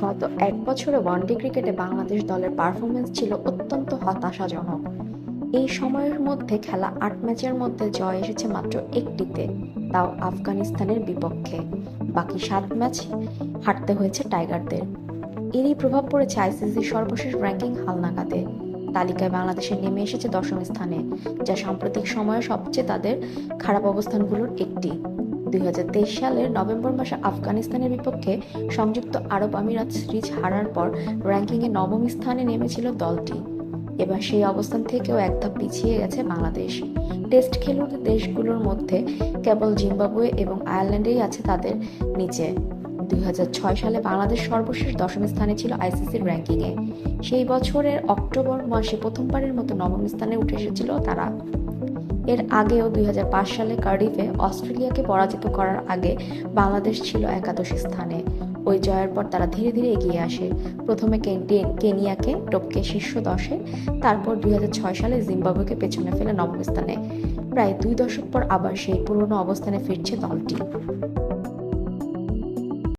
গত এক বছরে ওয়ানডে ক্রিকেটে বাংলাদেশ দলের পারফরমেন্স ছিল অত্যন্ত হতাশাজনক। এই সময়ের মধ্যে খেলা ৮ ম্যাচের মধ্যে জয় এসেছে মাত্র একটিতে, তাও আফগানিস্তানের বিপক্ষে। বাকি ৭ ম্যাচ হারতে হয়েছে টাইগারদের। এরই প্রভাব পড়েছে আইসিসির সর্বশেষ র্যাঙ্কিং হালনাগাদে। তালিকায় বাংলাদেশের নেমে এসেছে ১০ম স্থানে, যা সাম্প্রতিক সময়ে সবচেয়ে তাদের খারাপ অবস্থানগুলোর একটি। ২০২৩ সালের নভেম্বর মাসে আফগানিস্তানের বিপক্ষে সংযুক্ত আরব আমিরাত সিরিজ হারার পর র্যাঙ্কিংয়ে ৯ম স্থানে নেমেছিল দলটি। এবার সেই অবস্থান থেকেও এক ধাপ পিছিয়ে গেছে বাংলাদেশ। টেস্ট খেলুড়ে দেশগুলোর মধ্যে কেবল জিম্বাবুয়ে এবং আয়ারল্যান্ডেই আছে তাদের নিচে। ২০০৬ সালে বাংলাদেশ সর্বশেষ ১০ম স্থানে ছিল আইসিসির র্যাঙ্কিংয়ে। সেই বছরের অক্টোবর মাসে প্রথমবারের মতো ৯ম স্থানে উঠে এসেছিল তারা। এর আগেও ২০০৫ সালে কার্ডিফে অস্ট্রেলিয়াকে পরাজিত করার আগে বাংলাদেশ ছিল একাদশ স্থানে। ওই জয়ের পর তারা ধীরে ধীরে এগিয়ে আসে, প্রথমে কেনিয়াকে টপকে শীর্ষ ১০-এ, তারপর ২০০৬ সালে জিম্বাবুয়েকে পেছনে ফেলে ৯ম স্থানে। প্রায় ২ দশক পর আবার সেই পুরনো অবস্থানে ফিরছে দলটি।